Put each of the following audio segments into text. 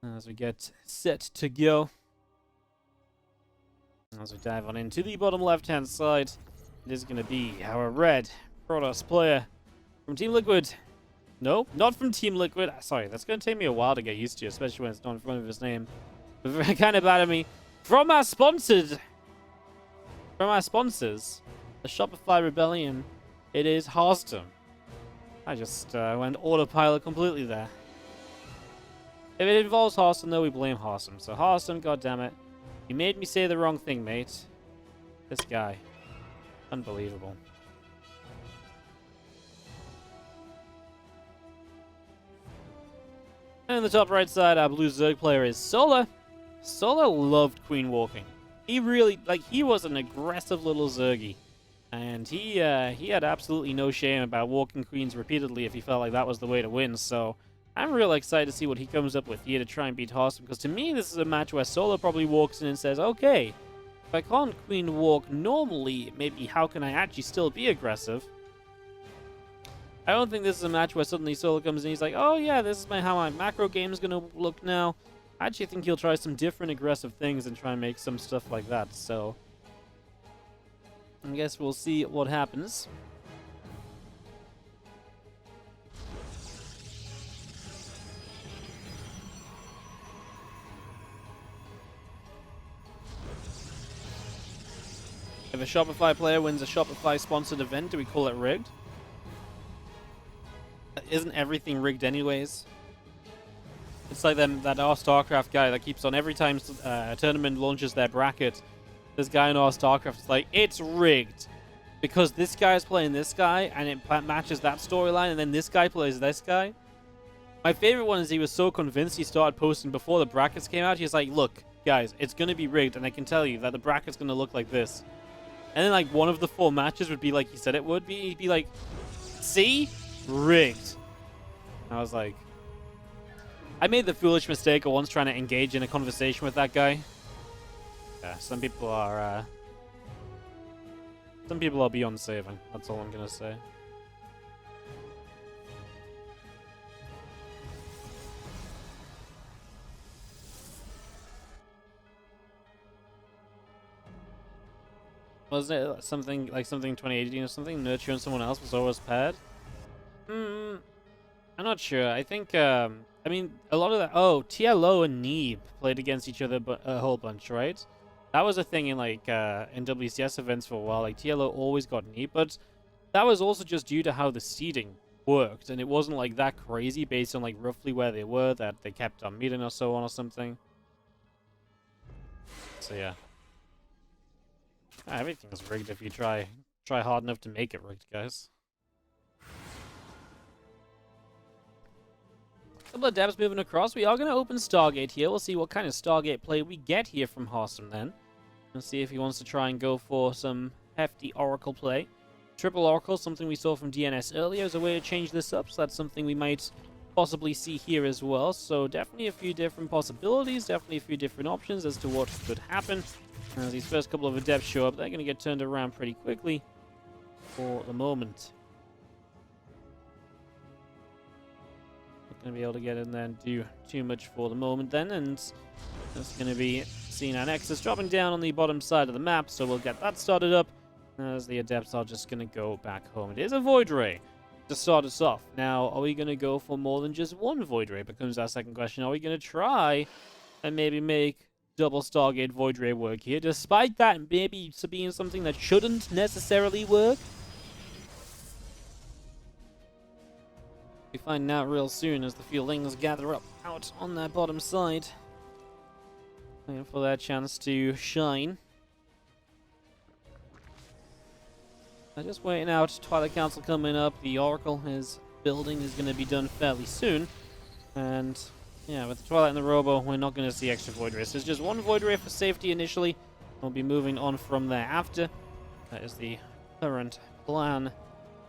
as we get set to go. As we dive on into the bottom left-hand side, it is going to be our red Protoss player from Team Liquid. No, not from Team Liquid. Sorry, that's going to take me a while to get used to, especially when it's not in front of his name. But kind of bad at me. From our sponsors, the Shopify Rebellion, it is Harstem. I just went autopilot completely there. If it involves Harstem, though, we blame Harstem. So Harstem, goddammit. You made me say the wrong thing, mate. This guy. Unbelievable. And in the top right side, our blue Zerg player is Solar. Solar loved queen walking. He really, he was an aggressive little Zergy. And he had absolutely no shame about walking queens repeatedly if he felt like that was the way to win. So I'm really excited to see what he comes up with here to try and beat Harstem. Because to me, this is a match where Solar probably walks in and says, okay, if I can't queen walk normally, maybe how can I actually still be aggressive? I don't think this is a match where suddenly Solar comes in and he's like, oh yeah, this is how my macro game is going to look now. I actually think he'll try some different aggressive things and try and make some stuff like that. So I guess we'll see what happens. If a Shopify player wins a Shopify-sponsored event, do we call it rigged? Isn't everything rigged anyways? It's like that our StarCraft guy that keeps on every time a tournament launches their bracket. This guy in our StarCraft is like, it's rigged. Because this guy is playing this guy, and it matches that storyline, and then this guy plays this guy. My favorite one is he was so convinced he started posting before the brackets came out. He's like, look, guys, it's going to be rigged, and I can tell you that the bracket's going to look like this. And then, one of the 4 matches would be like he said it would be. He'd be like, see? Rigged. I was like... I made the foolish mistake of once trying to engage in a conversation with that guy. Yeah, some people are beyond saving. That's all I'm gonna say. Was it something 2018 or something? Nurture and someone else was always paired? I'm not sure. I think, I mean, a lot of that... Oh, TLO and Neeb played against each other a whole bunch, right? That was a thing in, in WCS events for a while. TLO always got Neeb, but that was also just due to how the seeding worked, and it wasn't, that crazy based on, roughly where they were, that they kept on meeting or so on or something. So, yeah. Everything's rigged if you try hard enough to make it rigged, guys. A couple of devs moving across. We are going to open Stargate here. We'll see what kind of Stargate play we get here from Harstem then. Let's see if he wants to try and go for some hefty Oracle play. Triple Oracle, something we saw from DNS earlier, as a way to change this up. So that's something we might possibly see here as well. So definitely a few different possibilities. Definitely a few different options as to what could happen. As these first couple of adepts show up, they're going to get turned around pretty quickly for the moment. Going to be able to get in there and do too much for the moment then, and that's going to be seeing our Nexus dropping down on the bottom side of the map, so we'll get that started up as the Adepts are just going to go back home. It is a Void Ray to start us off. Now, are we going to go for more than just one Void Ray? Becomes our second question. Are we going to try and maybe make double Stargate Void Ray work here, despite that maybe being something that shouldn't necessarily work? We find out real soon as the feelings gather up out on their bottom side. Waiting for their chance to shine. I'm just waiting out. Twilight Council coming up. The Oracle is building is going to be done fairly soon. And yeah, with the Twilight and the Robo, we're not going to see extra Void Rays. There's just one Void Ray for safety initially. We'll be moving on from there after. That is the current plan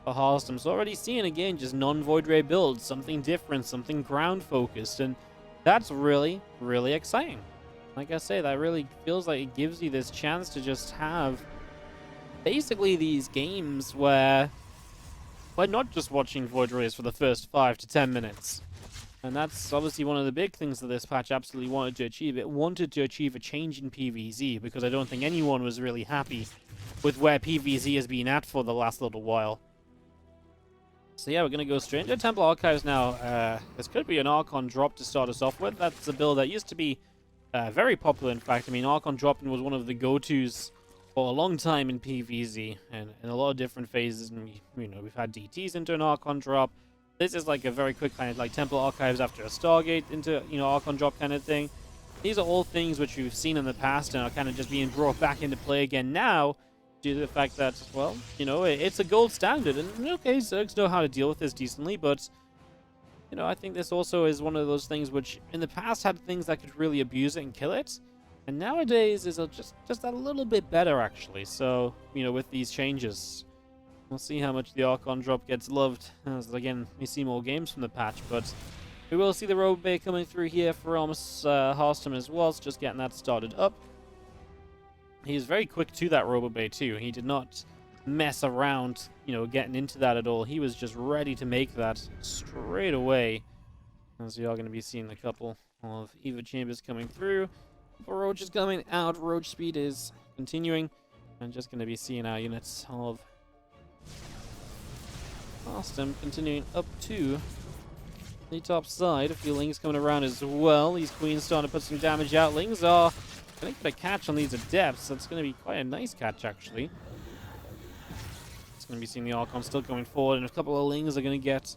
for Harstem. So already seeing again just non-Void Ray builds, something different, something ground focused, and that's really, really exciting. Like I say, that really feels like it gives you this chance to just have basically these games where we're not just watching Void Rays for the first 5 to 10 minutes. And that's obviously one of the big things that this patch absolutely wanted to achieve. It wanted to achieve a change in PvZ, because I don't think anyone was really happy with where PvZ has been at for the last little while. So yeah, we're going to go straight into Temple Archives now. This could be an Archon drop to start us off with. That's a build that used to be very popular, in fact. I mean, Archon dropping was one of the go-tos for a long time in PvZ, and in a lot of different phases. And we've had DTs into an Archon drop. This is like a very quick kind of like Temple Archives after a Stargate into, Archon drop kind of thing. These are all things which we've seen in the past and are kind of just being brought back into play again now, due to the fact that, well, it's a gold standard. And okay, Zergs know how to deal with this decently, but, I think this also is one of those things which in the past had things that could really abuse it and kill it. And nowadays is just a little bit better, actually. So, with these changes, we'll see how much the Archon drop gets loved, as again, we see more games from the patch, but we will see the Robo Bay coming through here from Harstem as well, so just getting that started up. He's very quick to that Robo Bay too. He did not mess around, getting into that at all. He was just ready to make that straight away, as we are going to be seeing a couple of Eva Chambers coming through. Roach is coming out, Roach speed is continuing, and just going to be seeing our units of Harstem continuing up to the top side. A few Lings coming around as well. These Queens starting to put some damage out. Lings are going to get a catch on these Adepts. That's going to be quite a nice catch, actually. It's going to be seeing the Archon still going forward, and a couple of Lings are going to get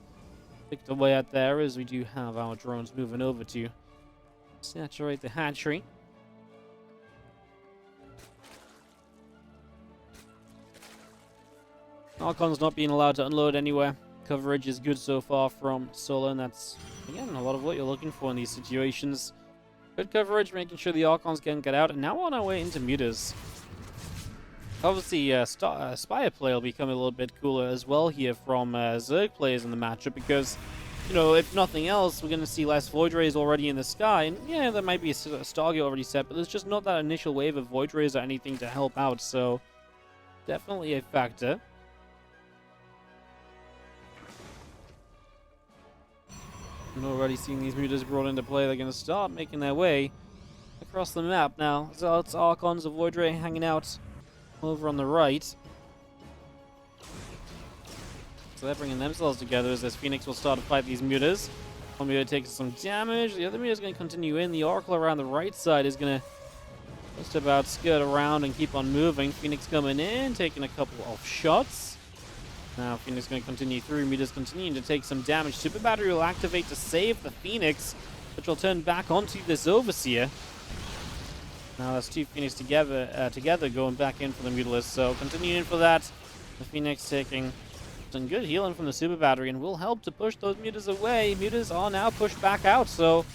picked away at there, as we do have our drones moving over to saturate the hatchery. Archon's not being allowed to unload anywhere. Coverage is good so far from Solar, and that's, again, a lot of what you're looking for in these situations. Good coverage, making sure the Archons can get out, and now on our way into Mutas. Obviously, Spire play will become a little bit cooler as well here from Zerg players in the matchup, because, if nothing else, we're going to see less Void Rays already in the sky, and yeah, there might be a Stargate already set, but there's just not that initial wave of Void Rays or anything to help out, so definitely a factor. I'm already seeing these Mutas brought into play. They're going to start making their way across the map now. So it's Archons of Void Ray hanging out over on the right. So they're bringing themselves together as this Phoenix will start to fight these Mutas. One Muta takes some damage. The other Muta is going to continue in. The Oracle around the right side is going to just about skirt around and keep on moving. Phoenix coming in, taking a couple of shots. Now Phoenix going to continue through. Muta's continuing to take some damage. Super Battery will activate to save the Phoenix, which will turn back onto this Overseer. Now that's two Phoenix together going back in for the Mutalist. So continuing for that. The Phoenix taking some good healing from the Super Battery and will help to push those Mutas away. Mutas are now pushed back out, so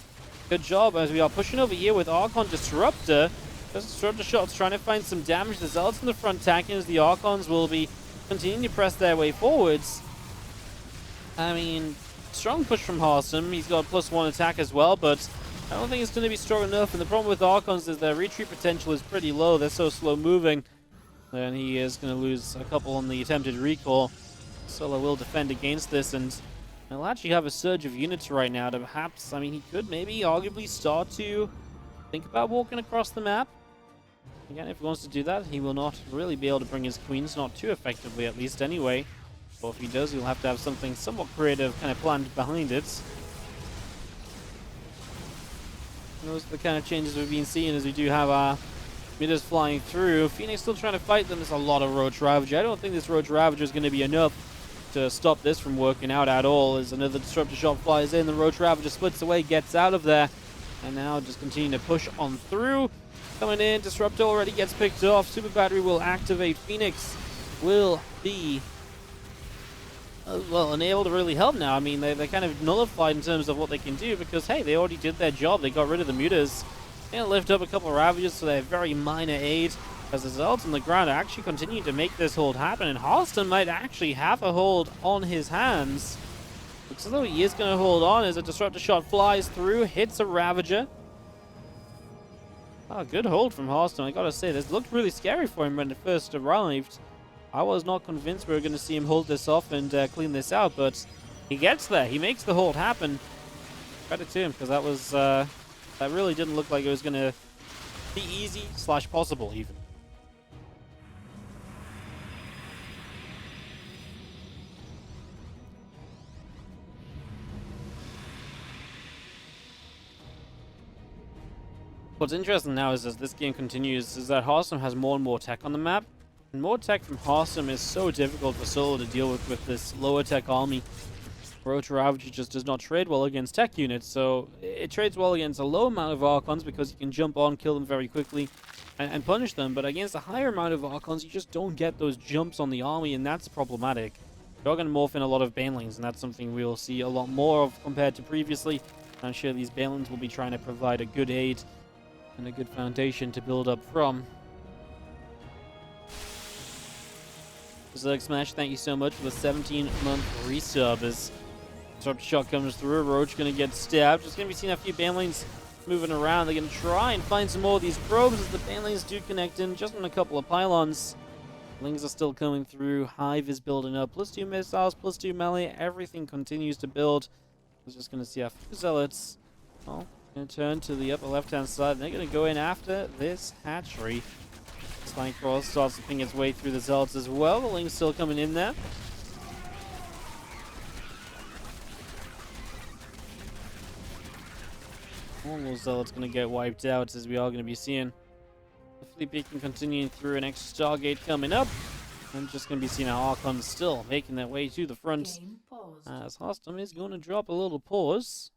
good job as we are pushing over here with Archon Disruptor. Disruptor shots trying to find some damage. The Zealots in the front tanking as the Archons will be continuing to press their way forwards. I mean, strong push from Harstem. He's got +1 attack as well, but I don't think it's going to be strong enough. And the problem with Archons is their retreat potential is pretty low. They're so slow moving. And he is going to lose a couple on the attempted recall. Solar will defend against this, and he'll actually have a surge of units right now to perhaps, I mean, he could maybe arguably start to think about walking across the map. Again, if he wants to do that, he will not really be able to bring his Queens, not too effectively at least anyway. But if he does, he'll have to have something somewhat creative kind of planned behind it. And those are the kind of changes we've been seeing as we do have our Mutas flying through. Phoenix still trying to fight them. There's a lot of Roach Ravager. I don't think this Roach Ravager is going to be enough to stop this from working out at all. As another Disruptor shot flies in, the Roach Ravager splits away, gets out of there, and now just continuing to push on through. Coming in, Disruptor already gets picked off. Super Battery will activate. Phoenix will be well, unable to really help now. I mean, they're kind of nullified in terms of what they can do because, hey, they already did their job. They got rid of the Mutas. They'll lift up a couple of Ravagers for their very minor aid. As the Zealots on the ground are actually continuing to make this hold happen, and Harstem might actually have a hold on his hands. Looks as though he is going to hold on as a Disruptor shot flies through, hits a Ravager. Oh, good hold from Harstem. I gotta say, this looked really scary for him when it first arrived. I was not convinced we were going to see him hold this off and clean this out, but he gets there. He makes the hold happen. credit to him, because that was that really didn't look like it was gonna be easy / possible even. What's interesting now is, as this game continues, is that Harstem has more and more tech on the map. And more tech from Harstem is so difficult for Solar to deal with this lower tech army. Roach Ravager just does not trade well against tech units, so it trades well against a low amount of Archons because you can jump on, kill them very quickly, and punish them. But against a higher amount of Archons, you just don't get those jumps on the army, and that's problematic. You're going to morph in a lot of Banelings, and that's something we'll see a lot more of compared to previously. I'm sure these Banelings will be trying to provide a good aid and a good foundation to build up from. Zerg Smash, thank you so much for the 17-month resub. As Disruptor Shot comes through, Roach gonna get stabbed. Just gonna be seeing a few Banelings moving around. They're gonna try and find some more of these probes as the Banelings do connect in just on a couple of pylons. Lings are still coming through. Hive is building up. +2 missiles, +2 melee. Everything continues to build. We're just gonna see a few zealots. Well, gonna turn to the upper left-hand side. And they're gonna go in after this hatchery. Spine Cross starts to ping its way through the zealots as well. The Ling's still coming in there. All those zealots going to get wiped out, as we are going to be seeing the Fleet Beacon continuing through, an extra Stargate coming up. I'm just going to be seeing our Archons still making their way to the front. As Harstem is going to drop a little pause.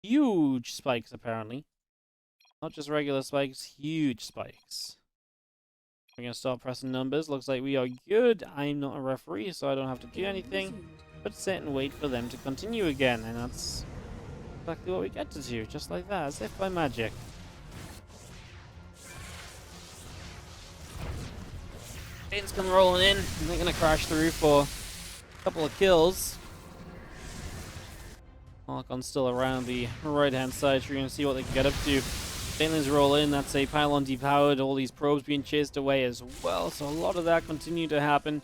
Huge spikes, apparently. Not just regular spikes, huge spikes. We're going to start pressing numbers. Looks like we are good. I'm not a referee, so I don't have to do anything. But sit and wait for them to continue again. And that's exactly what we get to do, just like that, as if by magic. Banes come rolling in, and they're going to crash through for a couple of kills. Archon's still around the right-hand side, so you're going to see what they can get up to. Banelings roll in, that's a pylon depowered, all these probes being chased away as well, so a lot of that continue to happen.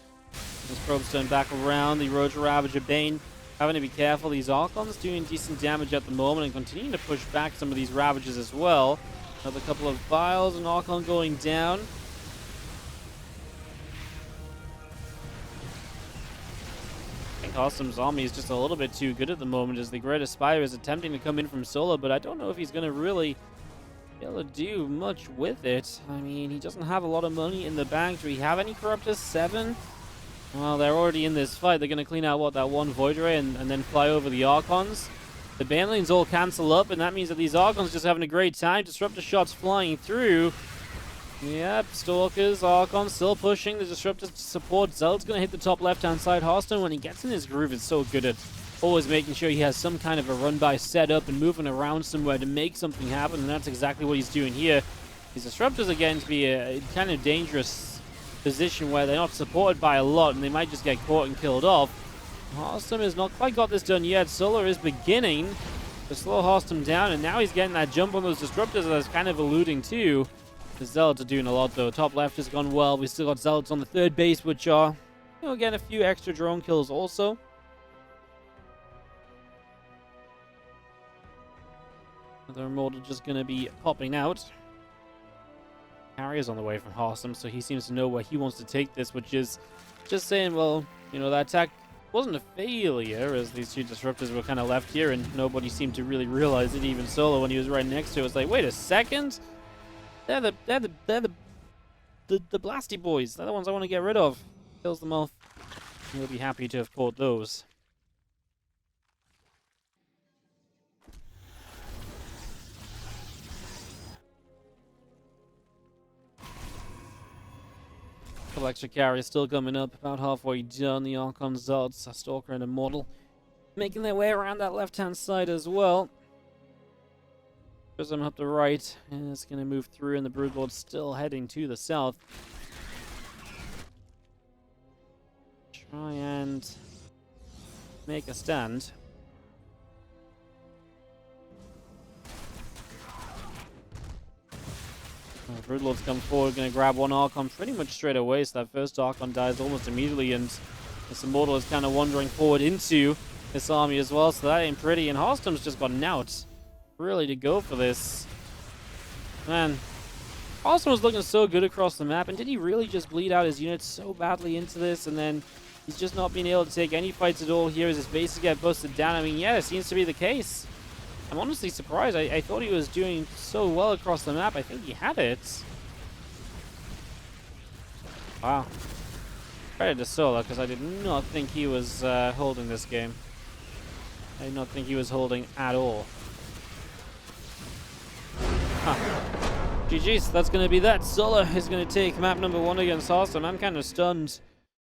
Those probes turn back around, the Roach Ravager Bane having to be careful. These Archons doing decent damage at the moment and continuing to push back some of these Ravagers as well. Another couple of vials, and Archon going down. I think Harstem's army is just a little bit too good at the moment, as the Great Aspire is attempting to come in from Solar, but I don't know if he's going to really be able to do much with it. I mean, he doesn't have a lot of money in the bank. Do we have any Corruptors? 7? Well, they're already in this fight. They're going to clean out, what, that one Void Ray and then fly over the Archons. The Banelings all cancel up, and that means that these Archons just having a great time. Disruptor shots flying through. Yep, Stalkers, Archons still pushing. The Disruptor support. Zealot's going to hit the top left-hand side. Harstem, when he gets in his groove, is so good at always making sure he has some kind of a run-by setup and moving around somewhere to make something happen, and that's exactly what he's doing here. These Disruptors are getting to be a kind of dangerous position where they're not supported by a lot, and they might just get caught and killed off. Harstem has not quite got this done yet. Solar is beginning to slow Harstem down, and now he's getting that jump on those Disruptors that I was kind of alluding to. The Zealots are doing a lot, though. Top left has gone well. We still got Zealots on the third base, which are, you know, getting a few extra drone kills also. The Immortal just going to be popping out. Harry is on the way from Harstem, so he seems to know where he wants to take this, which is just saying, well, you know, that attack wasn't a failure, as these two Disruptors were kind of left here, and nobody seemed to really realize it. Even Solo, when he was right next to it, was like, wait a second, they're the Blasty boys. They're the ones I want to get rid of. Kills them off. We'll be happy to have caught those. Couple extra carries still coming up, about halfway done. The Archon, Zealots, Stalker, and Immortal making their way around that left-hand side as well. Prism up the right, and it's going to move through, and the Broodlord's still heading to the south. Try and make a stand. Broodlords come forward, going to grab one Archon pretty much straight away, so that first Archon dies almost immediately, and this Immortal is kind of wandering forward into this army as well, so that ain't pretty. And Harstem's just gotten out. Really to go for this. Man, Harstem was looking so good across the map, and did he really just bleed out his units so badly into this, and then he's just not being able to take any fights at all here as his bases get busted down? I mean, yeah, it seems to be the case. I'm honestly surprised. I thought he was doing so well across the map. I think he had it. Wow. Credit to Solar, because I did not think he was holding this game. I did not think he was holding at all. Huh. GG's, that's going to be that. Solar is going to take map number 1 against Harstem. I'm kind of stunned,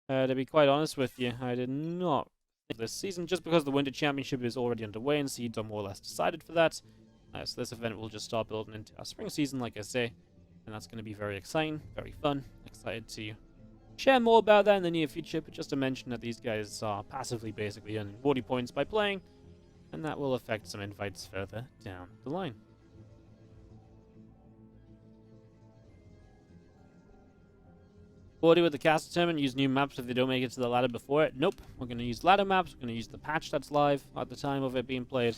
to be quite honest with you. I did not think this season, just because the Winter Championship is already underway and seeds are more or less decided for that. So this event will just start building into our spring season, like I say. And that's going to be very exciting, very fun. Excited to share more about that in the near future, but just to mention that these guys are passively basically earning 40 points by playing, and that will affect some invites further down the line. Wardy with the cast tournament, use new maps if they don't make it to the ladder before it. Nope, we're going to use ladder maps, we're going to use the patch that's live at the time of it being played.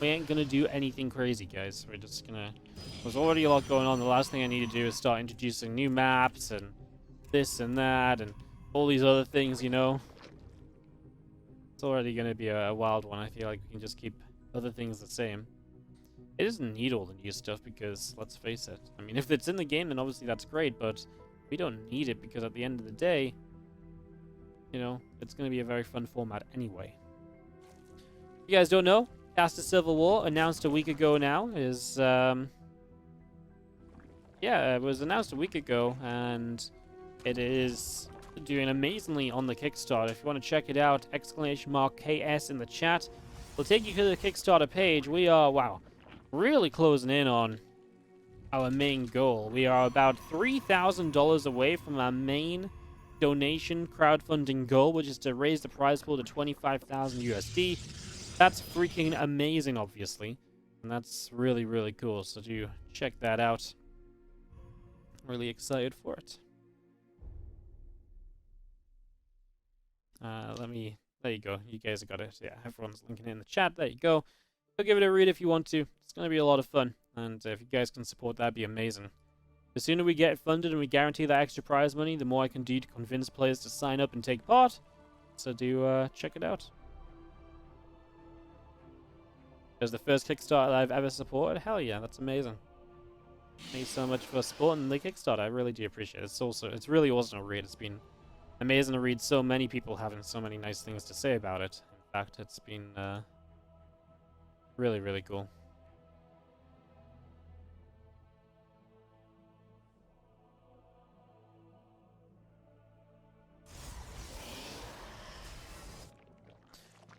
We ain't going to do anything crazy, guys. We're just going to... There's already a lot going on. The last thing I need to do is start introducing new maps and this and that and all these other things, you know. It's already going to be a wild one. I feel like we can just keep other things the same. It doesn't need all the new stuff because, let's face it, I mean, if it's in the game, then obviously that's great, but we don't need it because at the end of the day, you know, it's going to be a very fun format anyway. If you guys don't know, Cast of Civil War, announced a week ago now, is, yeah, it was announced a week ago, and it is doing amazingly on the Kickstarter. If you want to check it out, !KS in the chat. We'll take you to the Kickstarter page. We are, wow, really closing in on our main goal. We are about $3,000 away from our main donation crowdfunding goal, which is to raise the prize pool to 25,000 USD. That's freaking amazing, obviously, and that's really, really cool. So do check that out. Really excited for it. There you go. You guys have got it. Yeah, everyone's linking in the chat. There you go. Go give it a read if you want to. It's going to be a lot of fun. And if you guys can support, that'd be amazing. The sooner we get funded and we guarantee that extra prize money, the more I can do to convince players to sign up and take part. So do check it out. It's the first Kickstarter that I've ever supported. Hell yeah, that's amazing. Thank you so much for supporting the Kickstarter. I really do appreciate it. It's really awesome to read. It's been amazing to read so many people having so many nice things to say about it. In fact, it's been really, really cool.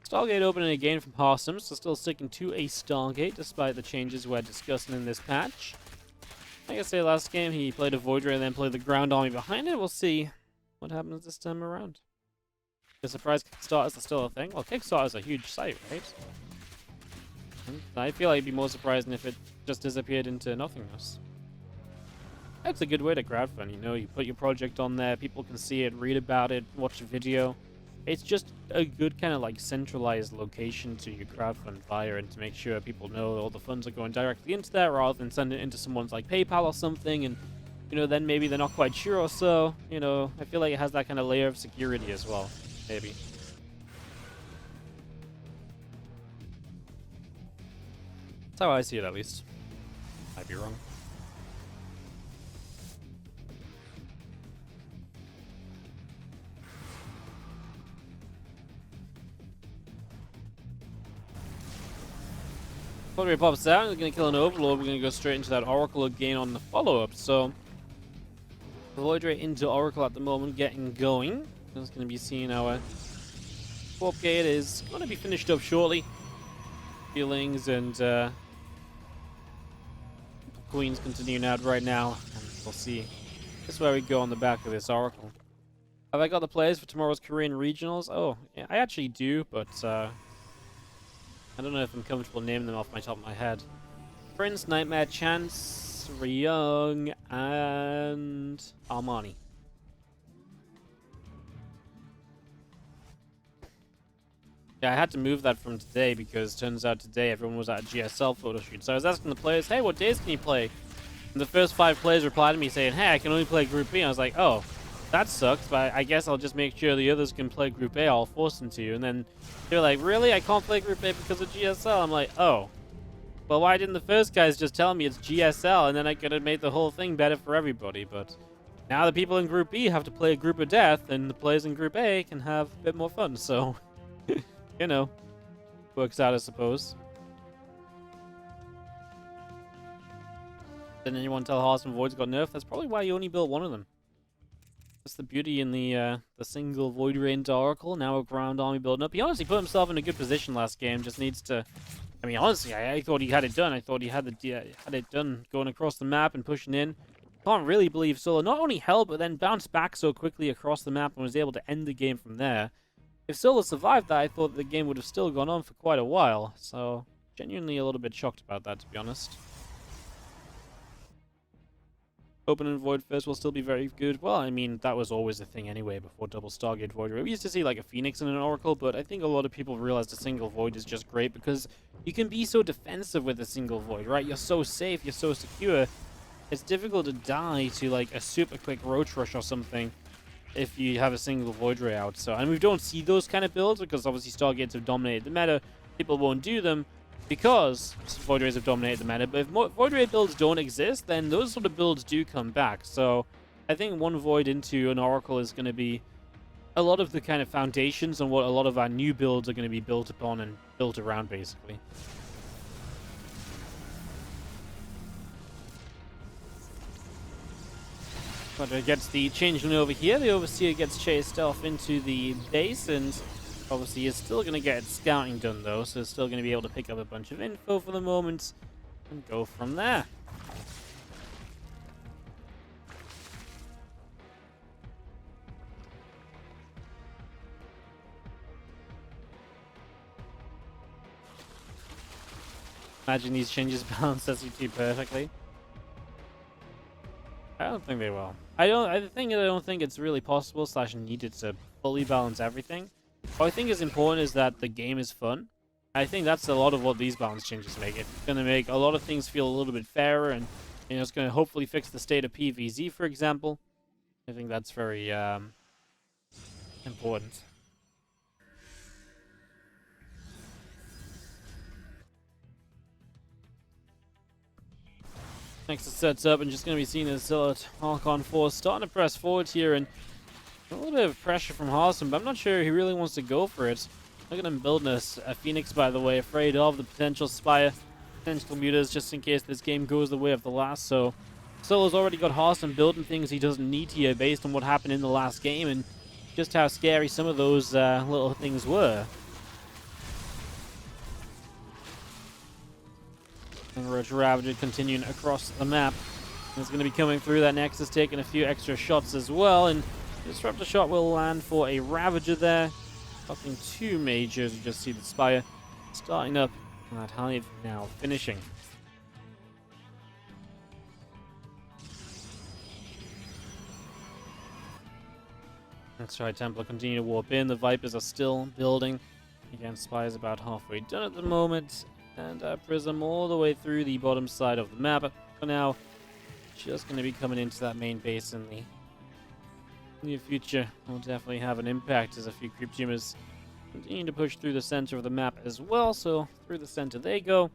Stargate opening again from Harstem, so still sticking to a Stargate despite the changes we're discussing in this patch. Like I say, last game he played a Void Ray and then played the ground army behind it. We'll see what happens this time around. The surprise Kickstarters are still a thing. Well, Kickstarter's a huge site, right? And I feel like it'd be more surprising if it just disappeared into nothingness. That's a good way to crowdfund, you know, you put your project on there, people can see it, read about it, watch a video. It's just a good kind of like centralized location to your crowdfund via, and to make sure people know all the funds are going directly into that rather than send it into someone's like PayPal or something, and you know, then maybe they're not quite sure or so. You know, I feel like it has that kind of layer of security as well, maybe. That's how I see it, at least. Might be wrong. Before he pops out, we're going to kill an Overlord. We're going to go straight into that Oracle again on the follow-up. So, Void Ray into Oracle at the moment, getting going. Just going to be seeing our Warp Gate is going to be finished up shortly. Feelings and Queens continuing out right now. And we'll see. This is where we go on the back of this Oracle. Have I got the players for tomorrow's Korean regionals? Oh, yeah, I actually do, but I don't know if I'm comfortable naming them off my top of my head. Prince, Nightmare, Chance, Ryung, and Armani. Yeah, I had to move that from today because turns out today everyone was at a GSL photo shoot. So I was asking the players, hey, what days can you play? And the first 5 players replied to me saying, hey, I can only play Group B. And I was like, oh, that sucks, but I guess I'll just make sure the others can play Group A. I'll force them to. And then they're like, really? I can't play Group A because of GSL? I'm like, oh. Well, why didn't the first guys just tell me it's GSL? And then I could have made the whole thing better for everybody. But now the people in Group B have to play a Group of Death, and the players in Group A can have a bit more fun. So, you know, works out, I suppose. Did anyone tell Harstem Void's got nerfed? That's probably why you only built one of them. That's the beauty in the single Void Rain Oracle. Now a ground army building up. He honestly put himself in a good position last game. Just needs to... I mean, honestly, I thought he had it done. I thought he had it done going across the map and pushing in. Can't really believe Solar not only held, but then bounced back so quickly across the map and was able to end the game from there. If Solar survived that, I thought the game would have still gone on for quite a while. So, genuinely a little bit shocked about that, to be honest. Open and Void first will still be very good. Well, I mean, that was always a thing anyway before double Stargate Void. We used to see like a Phoenix and an Oracle, but I think a lot of people realized a single Void is just great because you can be so defensive with a single Void, right? You're so safe, you're so secure. It's difficult to die to like a super quick Roach Rush or something if you have a single Void Ray out. So, and we don't see those kind of builds because obviously Stargates have dominated the meta. People won't do them because Void Rays have dominated the meta. But if Void Ray builds don't exist, then those sort of builds do come back. So I think one Void into an Oracle is going to be a lot of the kind of foundations on what a lot of our new builds are going to be built upon and built around, basically. But it gets the changeling over here. The Overseer gets chased off into the base, and obviously is still going to get scouting done, though, so it's still going to be able to pick up a bunch of info for the moment and go from there. Imagine these changes balance SCT perfectly. I don't think they will. I don't think it's really possible / needed to fully balance everything. What I think is important is that the game is fun. I think that's a lot of what these balance changes make. It's going to make a lot of things feel a little bit fairer, and you know, it's going to hopefully fix the state of PvZ, for example. I think that's very important. Next it sets up and just going to be seen as Zealot Archon Force starting to press forward here, and a little bit of pressure from Harstem, but I'm not sure he really wants to go for it. Look at him building a Phoenix, by the way, afraid of the potential Spire, potential mutas, just in case this game goes the way of the last. So Solar's already got Harstem building things he doesn't need here based on what happened in the last game and just how scary some of those little things were. And Roach Ravager continuing across the map. He's going to be coming through that Nexus, taking a few extra shots as well, and Disruptor shot will land for a Ravager there. Nothing too major, as you just see the Spire starting up, and that Hive now finishing. That's right, Templar continue to warp in. The Vipers are still building. Again, Spire's about halfway done at the moment. And Prism all the way through the bottom side of the map. For now, just going to be coming into that main base in the near future. Will definitely have an impact as a few creep tumors continue to push through the center of the map as well. So through the center they go.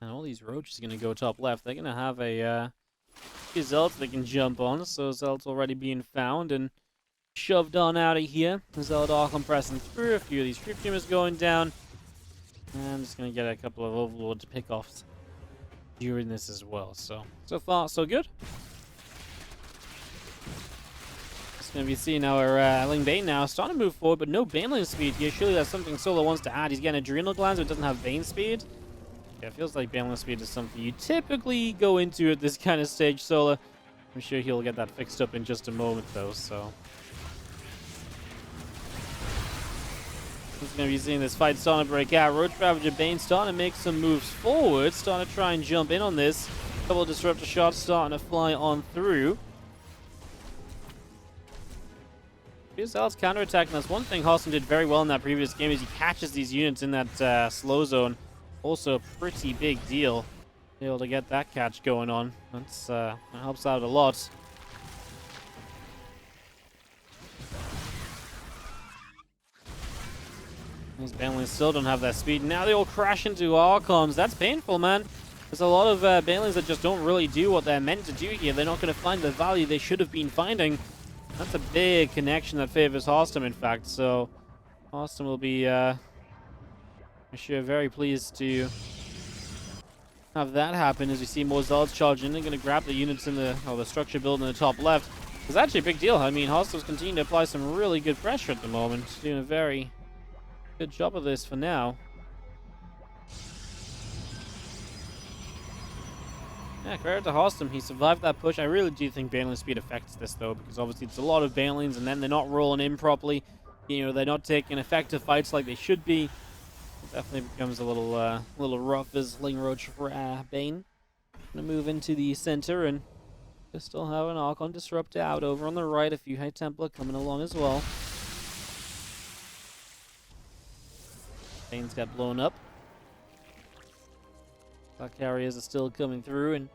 And all these roaches are going to go top left. They're going to have a Zealot they can jump on. So Zealot's already being found and shoved on out of here. Zealot Archon pressing through. A few of these creep tumors going down. And I'm just going to get a couple of Overlord to pick off during this as well. So far, so good. Just going to be seeing our Ling Bane now starting to move forward, but no Baneling speed here. Surely that's something Solar wants to add. He's getting Adrenal Glands, but doesn't have Bane speed. Yeah, it feels like Baneling speed is something you typically go into at this kind of stage, Solar. I'm sure he'll get that fixed up in just a moment, though, so... He's going to be seeing this fight starting to break out. Roach Ravager Bane starting to make some moves forward, starting to try and jump in on this. Couple of Disruptor shots starting to fly on through. PvZ's counterattack, and that's one thing Harstem did very well in that previous game, is he catches these units in that slow zone. Also a pretty big deal. Be able to get that catch going on. That helps out a lot. These banelings still don't have that speed. Now they all crash into Archons. That's painful, man. There's a lot of banelings that just don't really do what they're meant to do here. They're not going to find the value they should have been finding. That's a big connection that favors Harstem, in fact. So Harstem will be, I'm sure, very pleased to have that happen as we see more Zealots charge in. They're going to grab the units in the structure build in the top left. It's actually a big deal. I mean, Harstem's continuing to apply some really good pressure at the moment. Doing a very good job of this for now. Yeah, credit to Harstem. He survived that push. I really do think Baneling speed affects this, though, because obviously it's a lot of Banelings, and then they're not rolling in properly. You know, they're not taking effective fights like they should be. It definitely becomes a little rough as Lingroach for Bane. Gonna move into the center, and we still have an Archon Disruptor out over on the right. A few High Templar coming along as well. Bane's got blown up. Our carriers are still coming through, and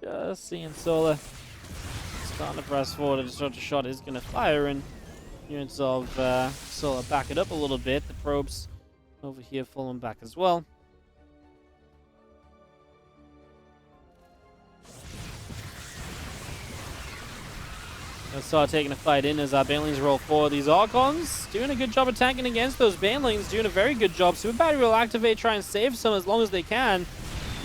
just seeing Solar starting to press forward. A Disruptor shot is going to fire, and units of Solar back it up a little bit. The probes over here falling back as well. Gonna start taking a fight in as our Banelings roll forward. These Archons doing a good job of tanking against those Banelings, doing a very good job. Super Battery will activate, try and save some as long as they can.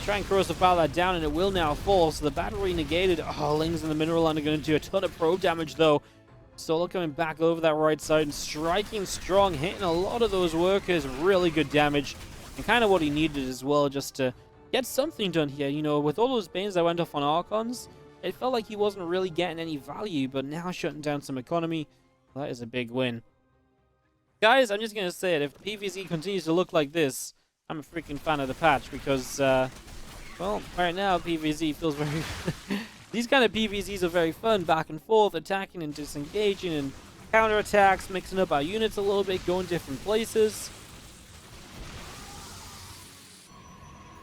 Try and cross the file that down, and it will now fall. So the battery negated. Oh, Lings in the mineral line are going to do a ton of probe damage, though. Solar coming back over that right side and striking strong, hitting a lot of those workers. Really good damage, and kind of what he needed as well, just to get something done here. You know, with all those Banes that went off on Archons, it felt like he wasn't really getting any value, but now shutting down some economy, well, that is a big win. Guys, I'm just going to say it. If PvZ continues to look like this, I'm a freaking fan of the patch because, well, right now PvZ feels very... These kind of PvZs are very fun, back and forth, attacking and disengaging and counterattacks, mixing up our units a little bit, going different places.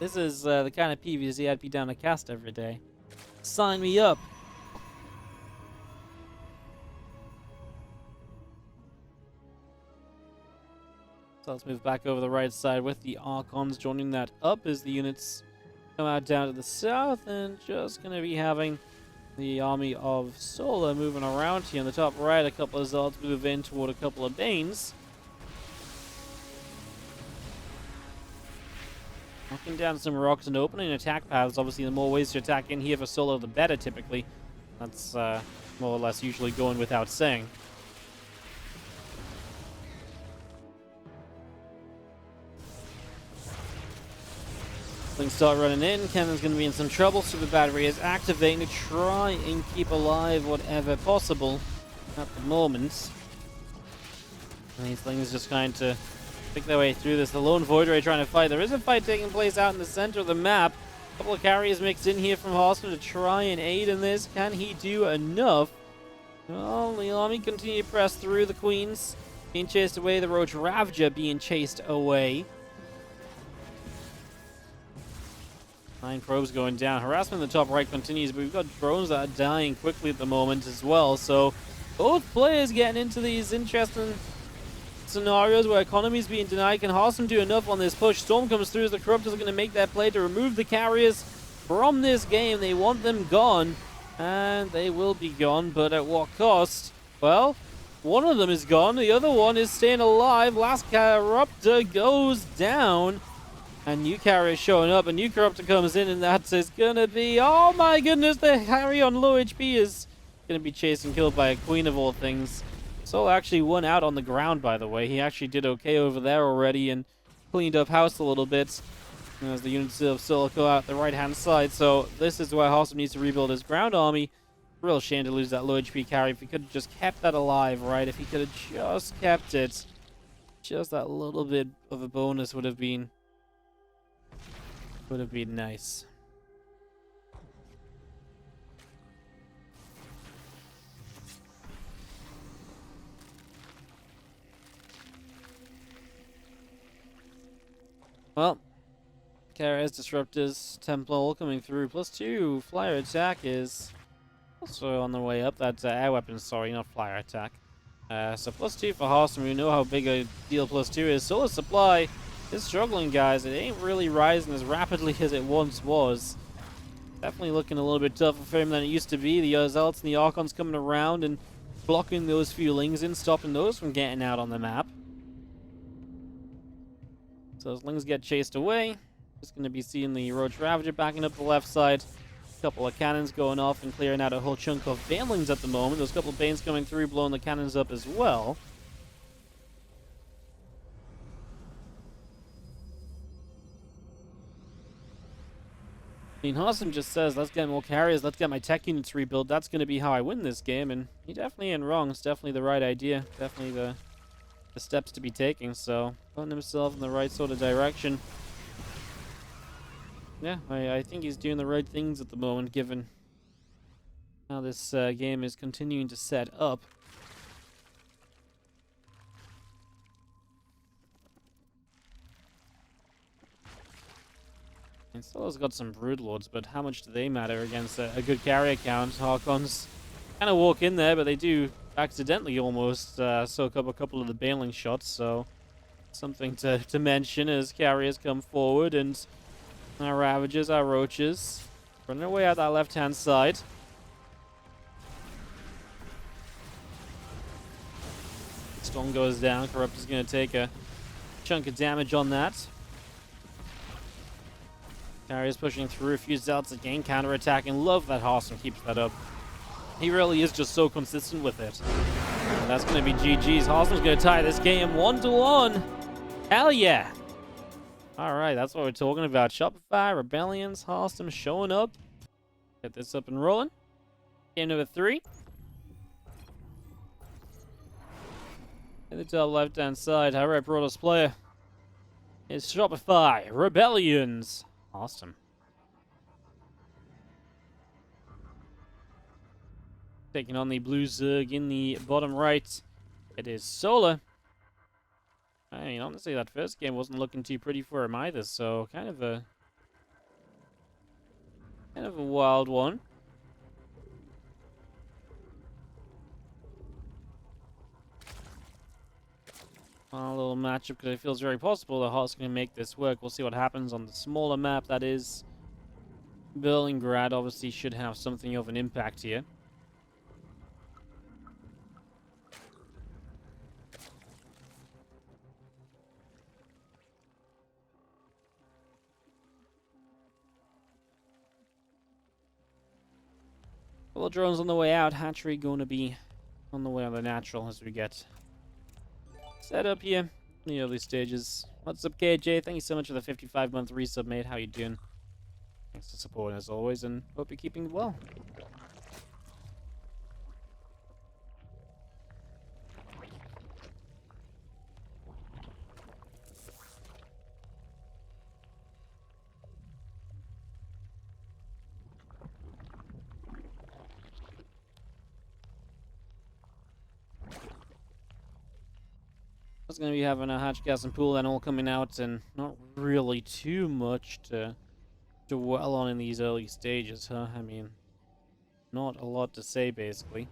This is the kind of PvZ I'd be down to cast every day. Sign me up. So let's move back over the right side with the Archons joining that up as the units come out down to the south, and just going to be having the army of Solar moving around here. On the top right, a couple of Zealots move in toward a couple of Banes. Knocking down some rocks and opening attack paths. Obviously, the more ways to attack in here for Solar, the better, typically. That's more or less usually going without saying. Things start running in. Cannon's going to be in some trouble. Super Battery is activating to try and keep alive whatever possible at the moment. And these things just trying to pick their way through this. The Lone Void Ray trying to fight. There is a fight taking place out in the center of the map. A couple of carriers mixed in here from Harstem to try and aid in this. Can he do enough? Well, the army continue to press through. The Queens being chased away. The Roach Ravager being chased away. 9 probes going down. Harassment in the top right continues, but we've got drones that are dying quickly at the moment as well. So both players getting into these interesting scenarios where economy is being denied. Can Harstem do enough on this push? Storm comes through as the Corruptors are going to make their play to remove the carriers from this game. They want them gone, and they will be gone, but at what cost? Well, one of them is gone. The other one is staying alive. Last Corruptor goes down. A new carrier showing up. A new Corruptor comes in, and that is going to be... Oh my goodness, the Harry on low HP is going to be chased and killed by a Queen of all things. Soul actually won out on the ground, by the way. He actually did okay over there already and cleaned up house a little bit as the units of Soul go out the right-hand side. So this is why Harstem needs to rebuild his ground army. Real shame to lose that low HP carry. If he could have just kept that alive, right? If he could have just kept it, just that little bit of a bonus would have been nice. Well, Carriers, Disruptors, Templar all coming through. +2 flyer attack is also on the way up. That's air weapons, sorry, not flyer attack. So +2 for Harstem. We know how big a deal +2 is. Solar Supply is struggling, guys. It ain't really rising as rapidly as it once was. Definitely looking a little bit tougher for him than it used to be. The Zealots and the Archons coming around and blocking those Fulings and stopping those from getting out on the map. So as Lings get chased away, just going to be seeing the Roach Ravager backing up the left side. A couple of cannons going off and clearing out a whole chunk of Banelings at the moment. There's a couple of Banes coming through, blowing the cannons up as well. I mean, Harstem just says, let's get more carriers, let's get my tech units rebuilt. That's going to be how I win this game, and he definitely ain't wrong. It's definitely the right idea. Definitely the steps to be taking, so putting himself in the right sort of direction. Yeah, I think he's doing the right things at the moment, given how this game is continuing to set up. And Solar's got some Broodlords, but how much do they matter against a good carrier count? Archons kind of walk in there, but they do accidentally almost soak up a couple of the Baneling shots, so something to mention as carriers come forward, and our Ravagers, our Roaches, running away out that left-hand side. Storm goes down. Corrupt is going to take a chunk of damage on that. Carriers pushing through. A few Zealots again, counter-attacking. Love that Harstem keeps that up. He really is just so consistent with it. And that's going to be GG's. Harstem's going to tie this game 1-1. Hell yeah. Alright, that's what we're talking about. Shopify, Rebellions, Harstem showing up. Get this up and rolling. Game number 3. In the top left-hand side, Alright, broadest player is Shopify, Rebellions, Harstem. Taking on the blue Zerg in the bottom right. It is Solar. I mean, honestly, that first game wasn't looking too pretty for him either, so kind of a wild one. A little matchup because it feels very possible that Heart's going to make this work. We'll see what happens on the smaller map. That is Berlingrad. Obviously, should have something of an impact here. Well, drones on the way out. Hatchery going to be on the way on the natural as we get set up here in the early stages. What's up, KJ? Thank you so much for the 55-month resub, mate. How you doing? Thanks for supporting as always, and hope you're keeping well. It's going to be having a hatch gas and pool and all coming out, and not really too much to dwell on in these early stages, huh? I mean, not a lot to say, basically.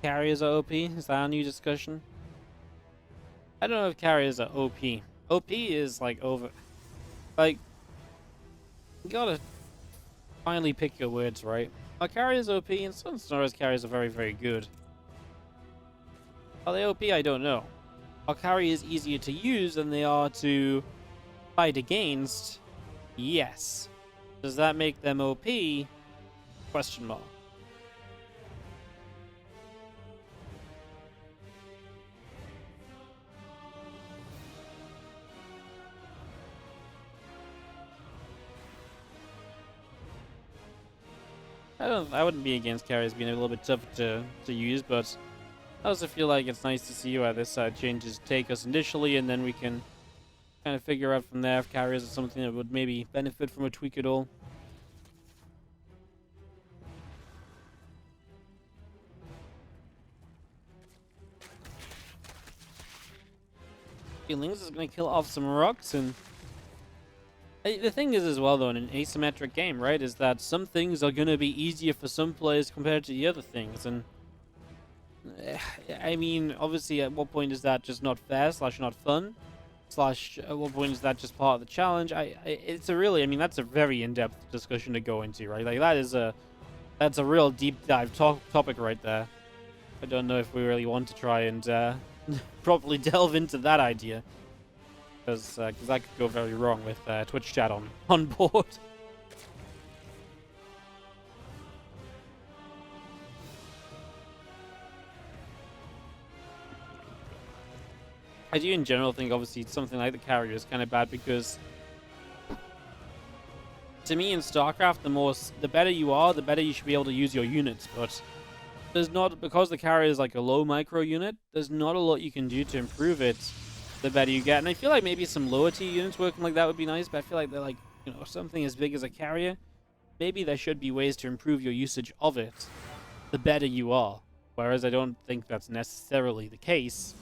Carriers are OP? Is that a new discussion? I don't know if carriers are OP. OP is like over... Like, you gotta finally pick your words, right? Are carriers OP? And some scenarios carriers are very, very good. Are they OP? I don't know. Are carriers easier to use than they are to fight against? Yes. Does that make them OP? Question mark. I wouldn't be against carriers being a little bit tough to use, but I also feel like it's nice to see where this changes take us initially, and then we can kind of figure out from there if carriers are something that would maybe benefit from a tweak at all. Feelings is going to kill off some rocks, and the thing is as well though in an asymmetric game, right, is that some things are going to be easier for some players compared to the other things, and I mean, obviously, at what point is that just not fair / not fun / at what point is that just part of the challenge? It's a really, I mean, that's a very in-depth discussion to go into, right? Like that's a real deep dive topic right there. I don't know if we really want to try and properly delve into that idea, because that could go very wrong with Twitch chat on board. I do in general think obviously something like the carrier is kind of bad because to me in StarCraft the better you are, the better you should be able to use your units, but there's not, because the carrier is like a low micro unit, there's not a lot you can do to improve it the better you get. And I feel like maybe some lower tier units working like that would be nice, but I feel like they're like, you know, something as big as a carrier, maybe there should be ways to improve your usage of it the better you are. Whereas I don't think that's necessarily the case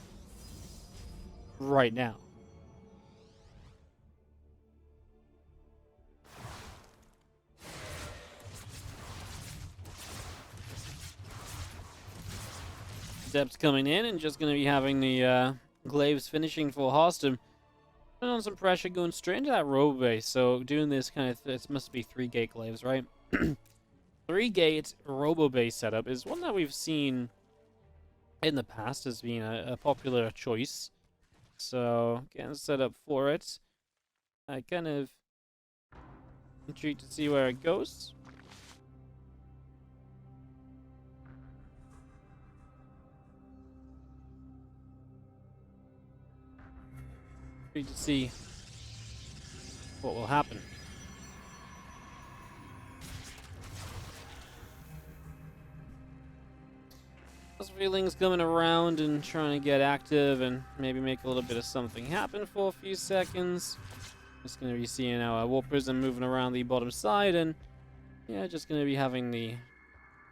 right now. Depth's coming in and just going to be having the glaives finishing for Harstem. Putting on some pressure, going straight into that robo base. So doing this kind of, it must be 3-gate glaives, right? 3-gate robo base setup is one that we've seen in the past as being a popular choice. So getting set up for it. I kind of intrigued to see where it goes. Intrigued to see what will happen. Those feelings coming around and trying to get active and maybe make a little bit of something happen for a few seconds. Just going to be seeing our War Prism moving around the bottom side, and yeah, just going to be having the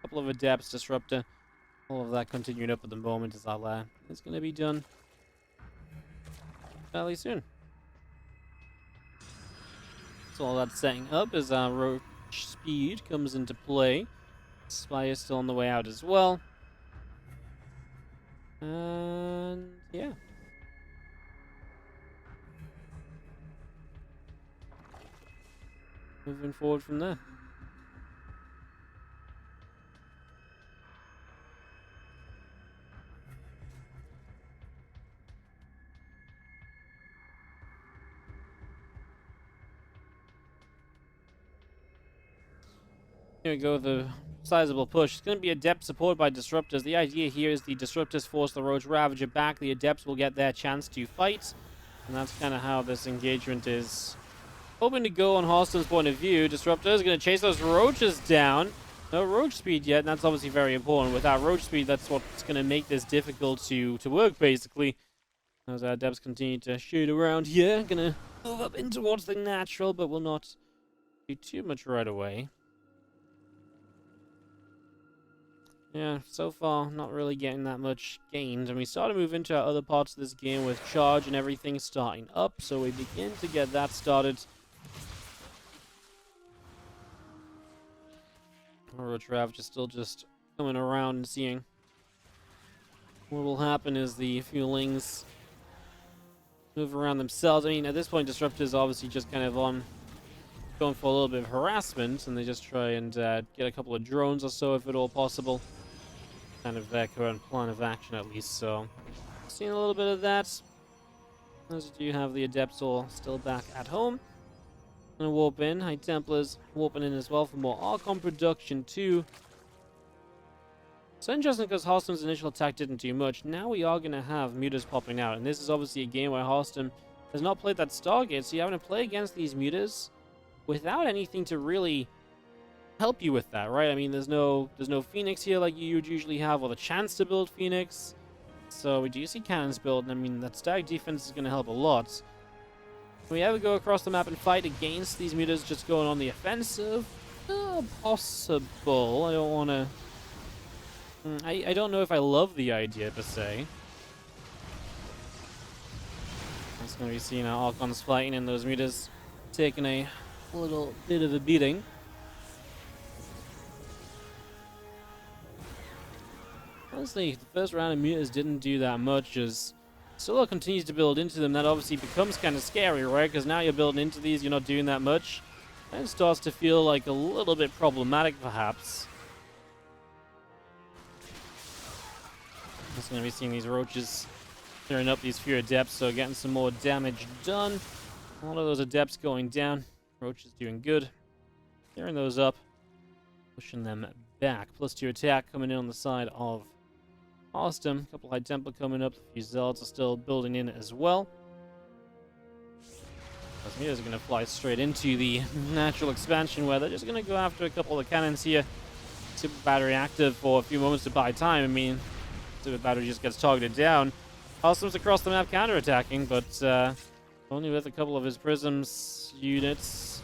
couple of Adepts, Disruptor, all of that continuing up at the moment as our it's going to be done fairly soon. So all that's setting up as our Roach Speed comes into play. Spy is still on the way out as well. And yeah. Moving forward from there. Here we go, the sizable push. It's going to be Adept supported by Disruptors. The idea here is the Disruptors force the Roach Ravager back. The Adepts will get their chance to fight. And that's kind of how this engagement is hoping to go on Harstem's point of view. Disruptor is going to chase those Roaches down. No Roach Speed yet, and that's obviously very important. Without Roach Speed, that's what's going to make this difficult to work, basically. As our Adepts continue to shoot around here. Going to move up in towards the natural, but will not do too much right away. Yeah, so far, not really getting that much gained. And we start to move into our other parts of this game with charge and everything starting up. So we begin to get that started. Roach Ravager still just coming around and seeing what will happen as the Fuelings move around themselves. I mean, at this point, Disruptor's obviously just kind of on going for a little bit of harassment, and they just try and get a couple of drones or so, if at all possible. Kind of their current plan of action, at least. So, seeing a little bit of that. As you do have the Adepts all still back at home. Gonna warp in. High Templars warping in as well for more Archon production too. So interesting because Harstem's initial attack didn't do much. Now we are gonna have Mutas popping out, and this is obviously a game where Harstem has not played that Stargate, so you're having to play against these Mutas without anything to really help you with that, right? I mean, there's no Phoenix here like you would usually have, or the chance to build Phoenix. So we do see cannons build, and I mean, that static defense is going to help a lot. Can we ever go across the map and fight against these mutas just going on the offensive? Possible. I don't want to... I don't know if I love the idea, per se. That's going to be seeing our Archons fighting and those mutas taking a little bit of a beating. Honestly, the first round of mutas didn't do that much as Solar continues to build into them. That obviously becomes kind of scary, right? Because now you're building into these, you're not doing that much. And it starts to feel like a little bit problematic, perhaps. Just going to be seeing these roaches clearing up these few adepts, so getting some more damage done. A lot of those adepts going down. Roach is doing good. Clearing those up. Pushing them back. +2 attack coming in on the side of Harstem. A couple High Templar coming up. A few Zealots are still building in as well. Those meters are going to fly straight into the natural expansion where they're just going to go after a couple of cannons here. Super battery active for a few moments to buy time. I mean, Super battery just gets targeted down. Harstem's across the map counterattacking, but only with a couple of his prisms units.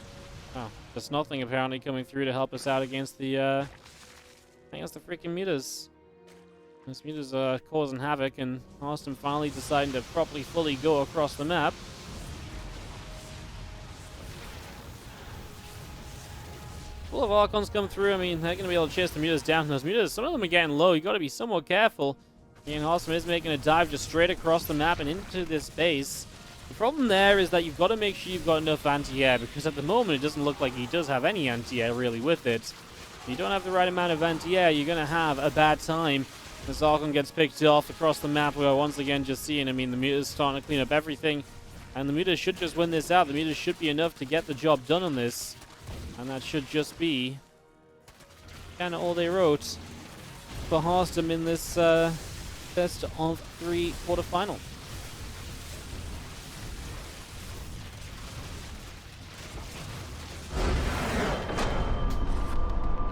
Oh, there's nothing apparently coming through to help us out against the freaking mutas. These mutas are causing havoc, and Harstem finally deciding to properly fully go across the map. Full of Archons come through. I mean, they're going to be able to chase the mutas down. Those mutas, some of them are getting low. You got to be somewhat careful. And Harstem is making a dive just straight across the map and into this base. The problem there is that you've got to make sure you've got enough anti-air, because at the moment it doesn't look like he does have any anti-air really with it. If you don't have the right amount of anti-air, you're going to have a bad time. This Archon gets picked off across the map. We're once again just seeing, I mean, the mutas starting to clean up everything. And the mutas should just win this out. The mutas should be enough to get the job done on this. And that should just be kind of all they wrote for Harstem in this best of 3 quarterfinal.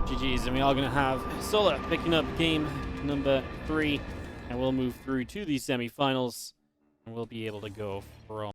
GG's, and we are going to have Solar picking up game number 3, and we'll move through to the semifinals, and we'll be able to go from